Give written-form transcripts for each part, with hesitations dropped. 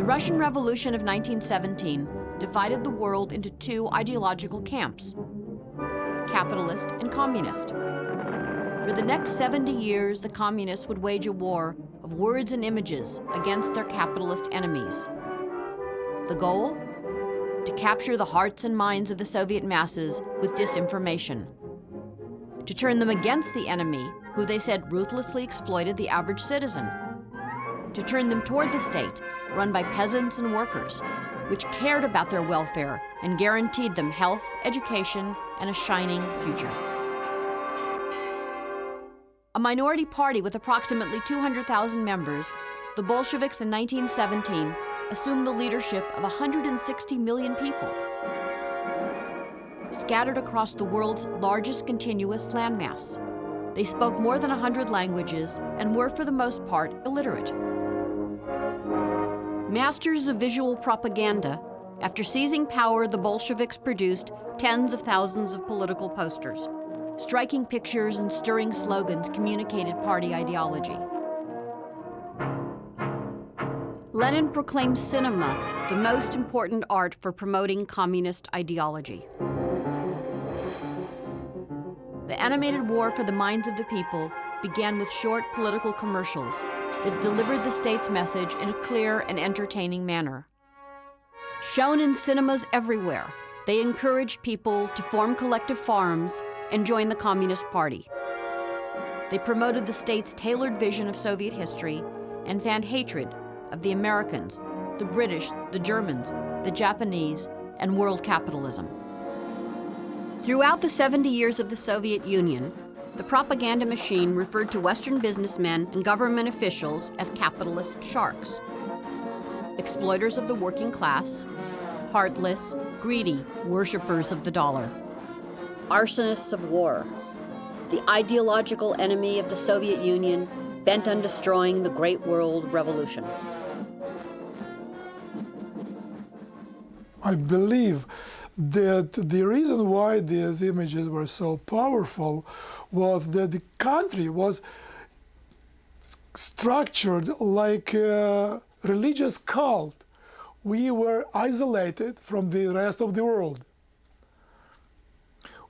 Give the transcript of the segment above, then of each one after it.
Russian Revolution of 1917 divided the world into two ideological camps, capitalist and communist. For the next 70 years, the communists would wage a war of words and images against their capitalist enemies. The goal? To capture the hearts and minds of the Soviet masses with disinformation. To turn them against the enemy, who they said ruthlessly exploited the average citizen. To turn them toward the state, run by peasants and workers, which cared about their welfare and guaranteed them health, education, and a shining future. A minority party with approximately 200,000 members, the Bolsheviks in 1917 assumed the leadership of 160 million people, scattered across the world's largest continuous landmass. They spoke more than 100 languages and were, for the most part, illiterate. Masters of visual propaganda, after seizing power, the Bolsheviks produced tens of thousands of political posters. Striking pictures and stirring slogans communicated party ideology. Lenin proclaimed cinema the most important art for promoting communist ideology. The animated war for the minds of the people began with short political commercials that delivered the state's message in a clear and entertaining manner. Shown in cinemas everywhere, they encouraged people to form collective farms and join the Communist Party. They promoted the state's tailored vision of Soviet history and fanned hatred of the Americans, the British, the Germans, the Japanese, and world capitalism. Throughout the 70 years of the Soviet Union, the propaganda machine referred to Western businessmen and government officials as capitalist sharks, exploiters of the working class, heartless, greedy worshippers of the dollar, arsonists of war, the ideological enemy of the Soviet Union bent on destroying the Great World Revolution. I believe that the reason why these images were so powerful was that the country was structured like a religious cult. We were isolated from the rest of the world.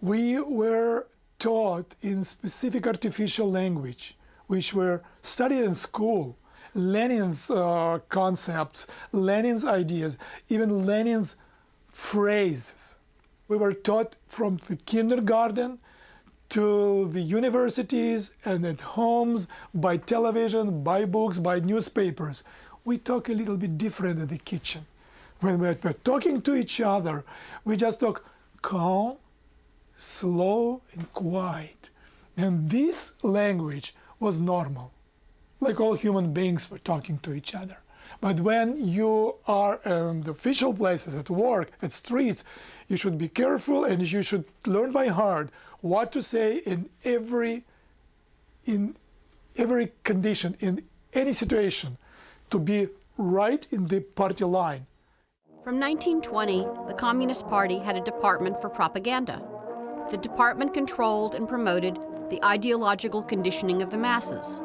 We were taught in specific artificial language, which were studied in school. Lenin's concepts, Lenin's ideas, even Lenin's phrases. We were taught from the kindergarten to the universities and at homes, by television, by books, by newspapers. We talk a little bit different in the kitchen. When we're talking to each other, we just talk calm, slow, and quiet. And this language was normal, like all human beings were talking to each other. But when you are in the official places, at work, at streets, you should be careful and you should learn by heart what to say in every condition, in any situation, to be right in the party line. From 1920, the Communist Party had a department for propaganda. The department controlled and promoted the ideological conditioning of the masses.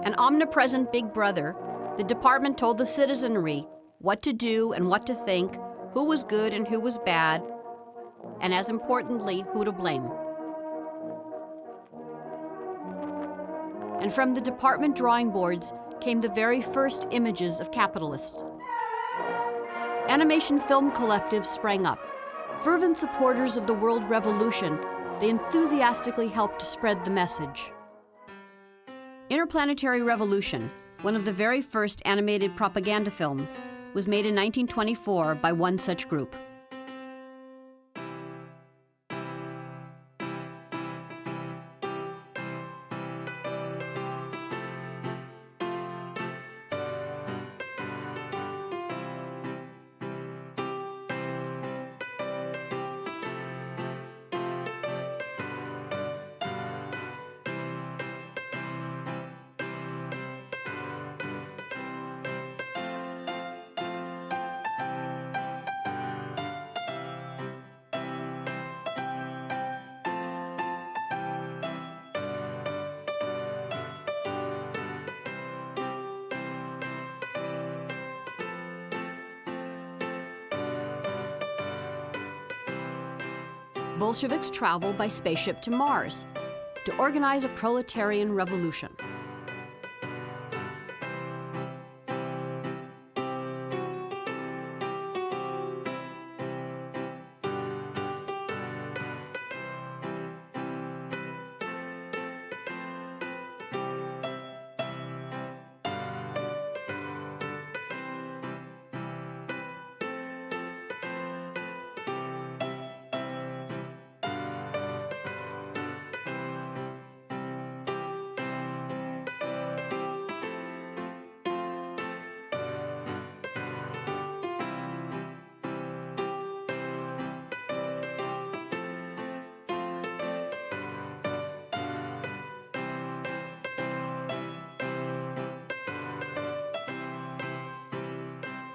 An omnipresent big brother, the department told the citizenry what to do and what to think, who was good and who was bad, and as importantly, who to blame. And from the department drawing boards came the very first images of capitalists. Animation film collectives sprang up. Fervent supporters of the World Revolution, they enthusiastically helped to spread the message. Interplanetary Revolution, one of the very first animated propaganda films, was made in 1924 by one such group. Bolsheviks travel by spaceship to Mars to organize a proletarian revolution.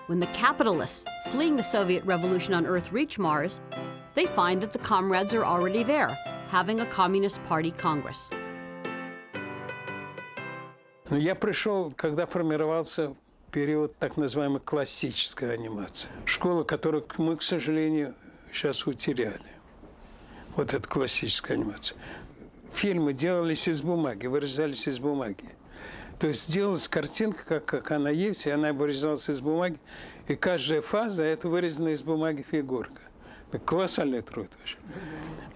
When the capitalists fleeing the Soviet Revolution on Earth reach Mars, they find that the comrades are already there, having a Communist Party Congress. Я пришел, когда формировался период так называемой классической анимации. Школа, которую мы, к сожалению, сейчас утеряли. Вот эта классическая анимация. Фильмы делались из бумаги, вырезались из бумаги. То есть делалась картинка, как она есть, и она вырезалась из бумаги. И каждая фаза – это вырезанная из бумаги фигурка. Колоссальный труд вообще.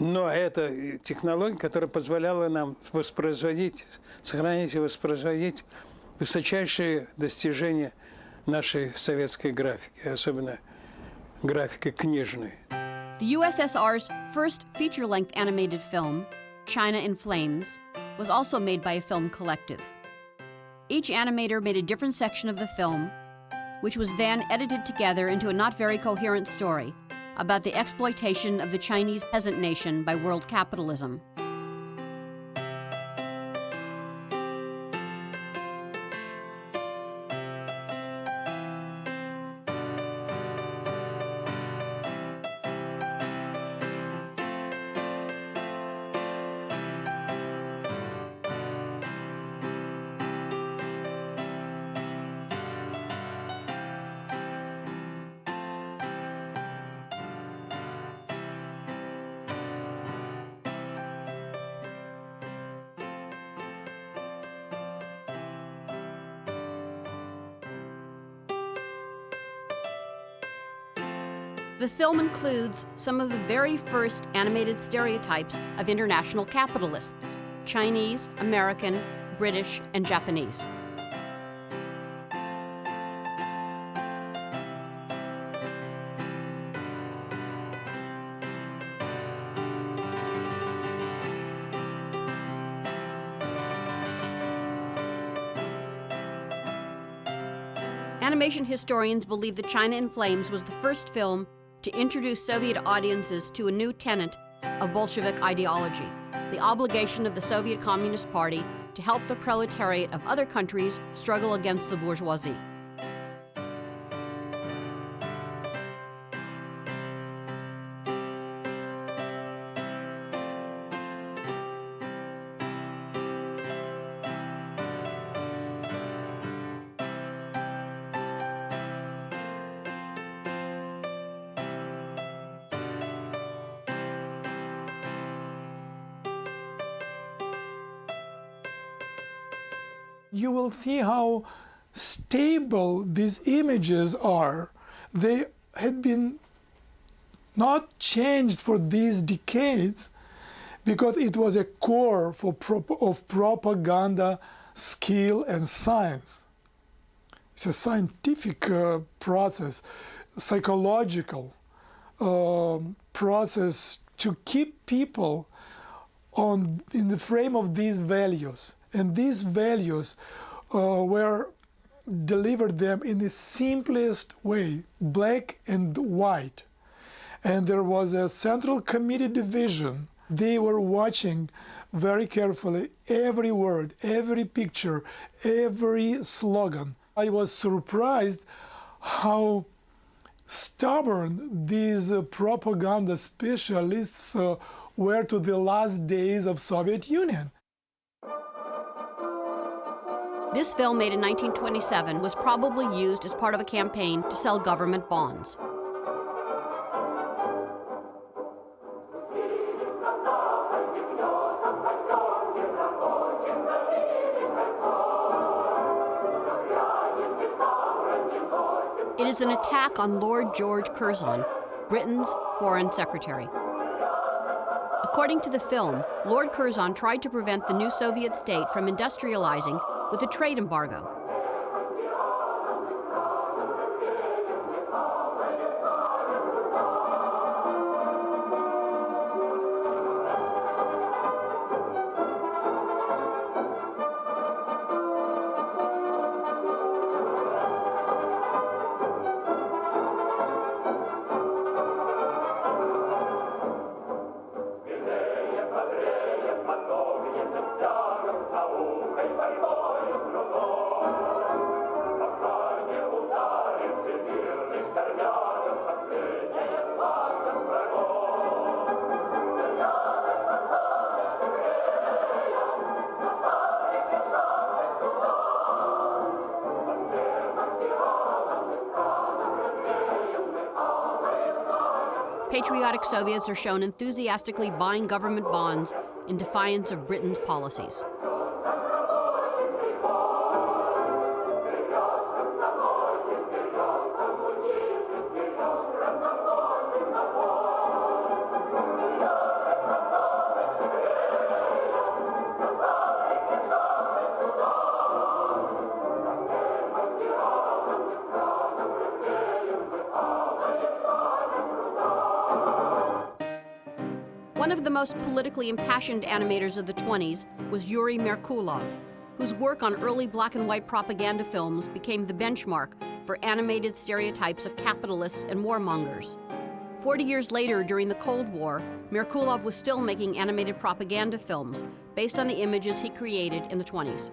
Но это технология, которая позволяла нам воспроизводить, сохранить и воспроизводить высочайшие достижения нашей советской графики, особенно графики книжной. The USSR's first feature-length animated film, China in Flames, was also made by a film collective. Each animator made a different section of the film, which was then edited together into a not very coherent story about the exploitation of the Chinese peasant nation by world capitalism. The film includes some of the very first animated stereotypes of international capitalists: Chinese, American, British, and Japanese. Animation historians believe that China in Flames was the first film to introduce Soviet audiences to a new tenet of Bolshevik ideology, the obligation of the Soviet Communist Party to help the proletariat of other countries struggle against the bourgeoisie. You will see how stable these images are. They had been not changed for these decades because it was a core of propaganda skill and science. It's a scientific process, psychological process to keep people in the frame of these values. And these values were delivered them in the simplest way, black and white. And there was a central committee division. They were watching very carefully every word, every picture, every slogan. I was surprised how stubborn these propaganda specialists were to the last days of Soviet Union. This film, made in 1927, was probably used as part of a campaign to sell government bonds. is an attack on Lord George Curzon, Britain's Foreign Secretary. According to the film, Lord Curzon tried to prevent the new Soviet state from industrializing with a trade embargo. Patriotic Soviets are shown enthusiastically buying government bonds in defiance of Britain's policies. One of the most politically impassioned animators of the 20s was Yuri Merkulov, whose work on early black and white propaganda films became the benchmark for animated stereotypes of capitalists and warmongers. 40 years later, during the Cold War, Merkulov was still making animated propaganda films based on the images he created in the 20s.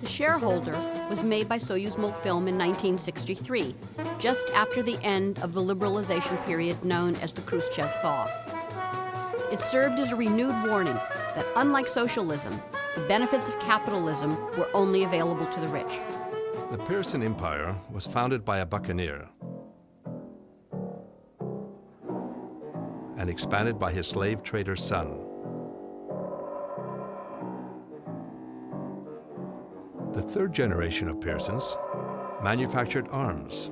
The Shareholder was made by Soyuz Multfilm in 1963, just after the end of the liberalization period known as the Khrushchev Thaw. It served as a renewed warning that, unlike socialism, the benefits of capitalism were only available to the rich. The Pearson Empire was founded by a buccaneer and expanded by his slave trader's son. The third generation of Pearsons manufactured arms.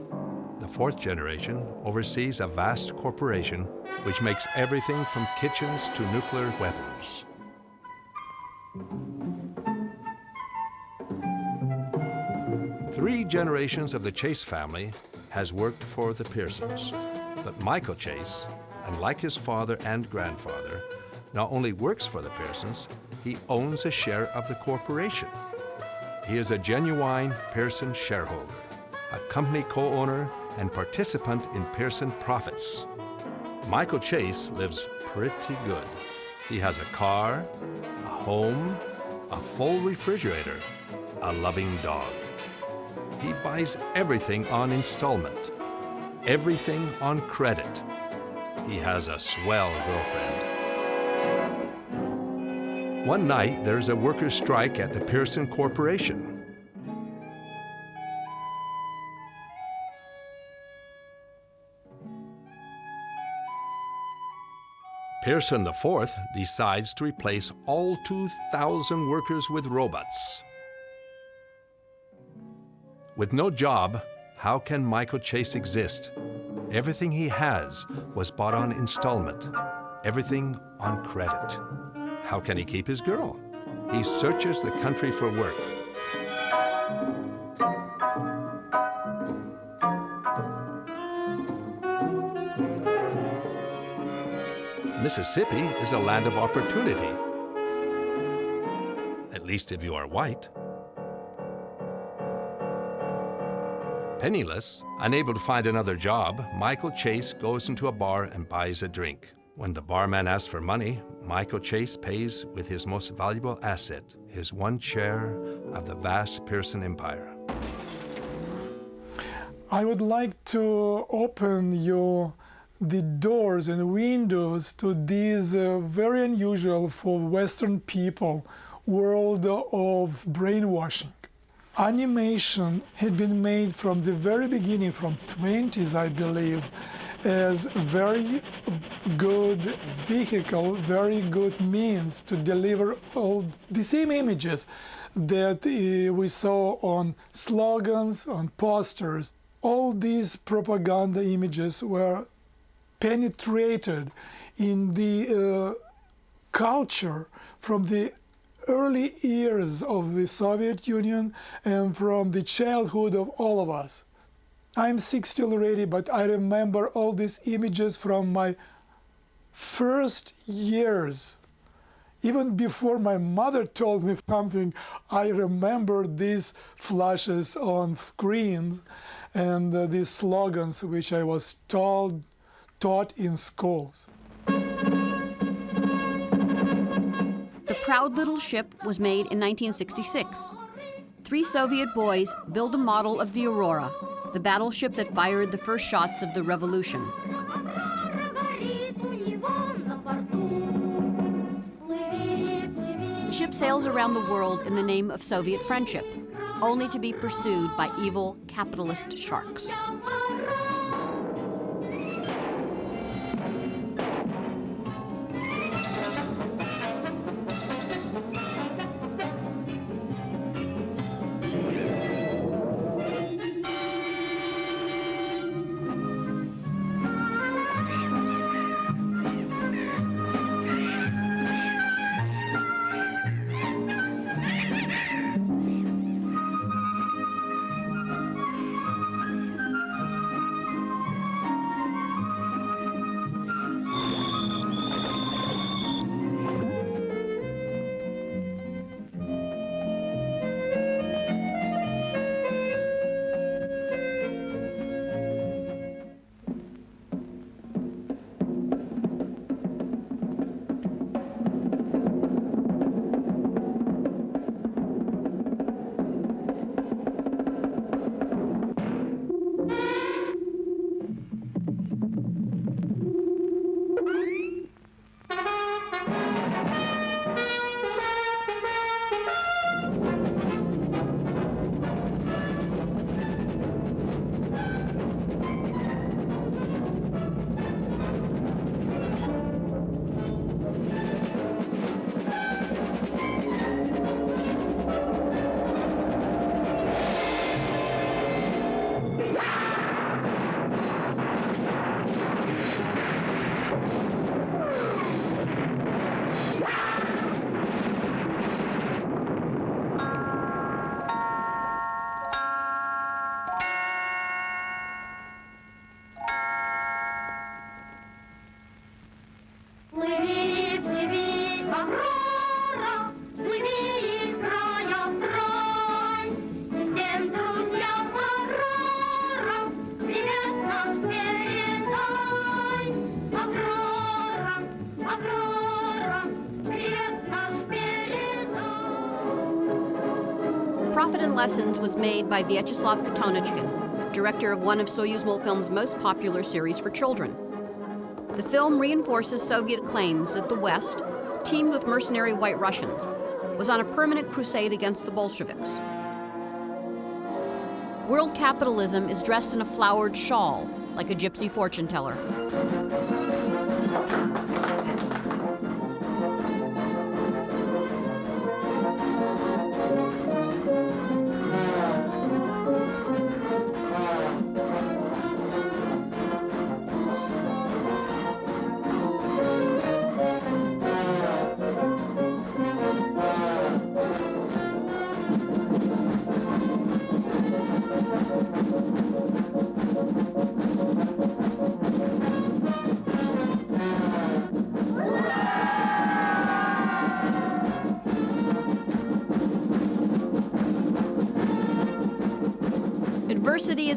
The fourth generation oversees a vast corporation which makes everything from kitchens to nuclear weapons. Three generations of the Chase family has worked for the Pearsons. But Michael Chase, unlike his father and grandfather, not only works for the Pearsons, he owns a share of the corporation. He is a genuine Pearson shareholder, a company co-owner and participant in Pearson profits. Michael Chase lives pretty good. He has a car, a home, a full refrigerator, a loving dog. He buys everything on installment, everything on credit. He has a swell girlfriend. One night, there's a workers' strike at the Pearson Corporation. Pearson IV decides to replace all 2,000 workers with robots. With no job, how can Michael Chase exist? Everything he has was bought on installment, everything on credit. How can he keep his girl? He searches the country for work. Mississippi is a land of opportunity, at least if you are white. Penniless, unable to find another job, Michael Chase goes into a bar and buys a drink. When the barman asks for money, Michael Chase pays with his most valuable asset, his one share of the vast Pearson empire. I would like to open the doors and windows to this very unusual for Western people world of brainwashing. Animation had been made from the very beginning, from 20s, I believe, as very good vehicle, very good means to deliver all the same images that we saw on slogans, on posters. All these propaganda images were penetrated in the culture from the early years of the Soviet Union and from the childhood of all of us. I'm 60 already, but I remember all these images from my first years. Even before my mother told me something, I remember these flashes on screens and these slogans which I was taught in schools. The proud little ship was made in 1966. 3 Soviet boys built a model of the Aurora, the battleship that fired the first shots of the revolution. The ship sails around the world in the name of Soviet friendship, only to be pursued by evil capitalist sharks. Profit and Lessons was made by Vyacheslav Katonichkin, director of one of Soyuz Mulfilm's most popular series for children. The film reinforces Soviet claims that the West, teamed with mercenary White Russians, was on a permanent crusade against the Bolsheviks. World capitalism is dressed in a flowered shawl, like a gypsy fortune teller.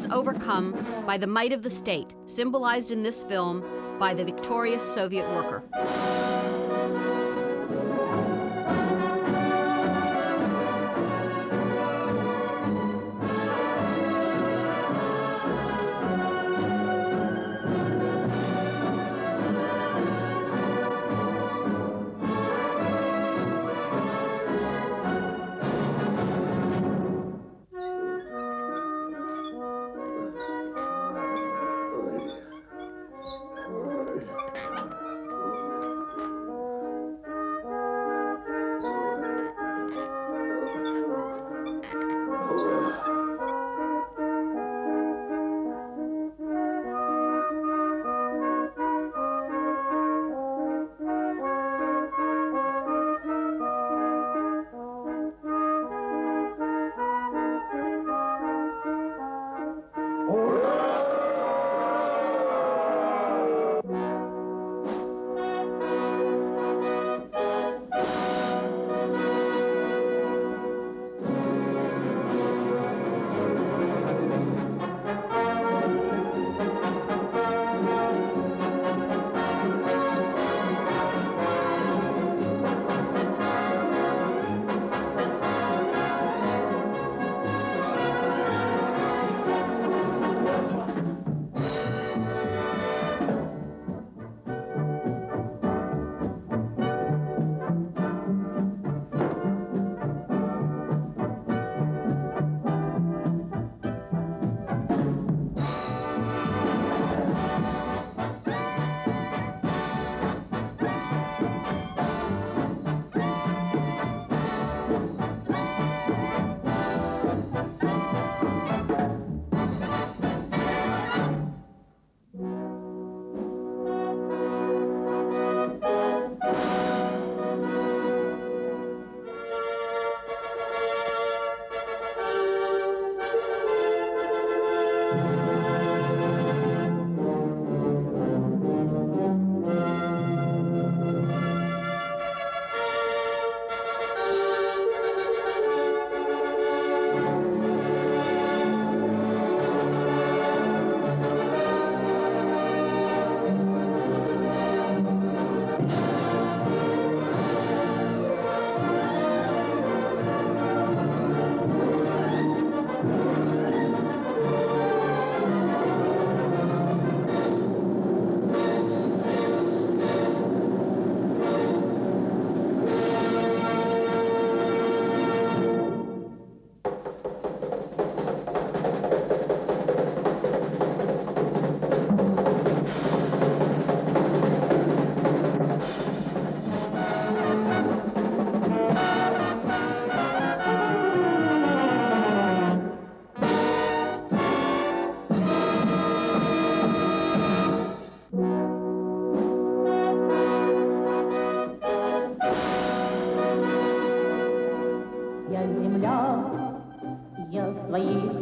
is overcome by the might of the state, symbolized in this film by the victorious Soviet worker.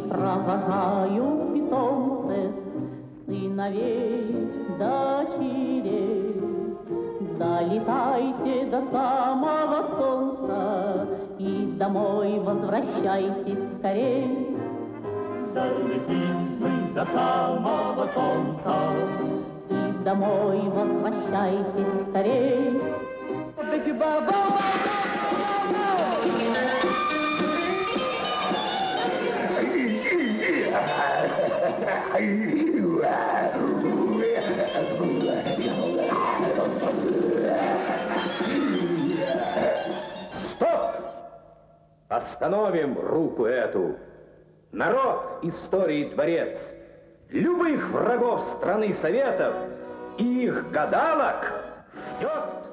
провожаю питомцев, сыновей, дочерей. Долетайте до самого солнца и домой возвращайтесь скорей. Долетим мы до самого солнца и домой возвращайтесь скорей. Стоп! Остановим руку эту. Народ, истории творец, любых врагов страны Советов и их гадалок ждет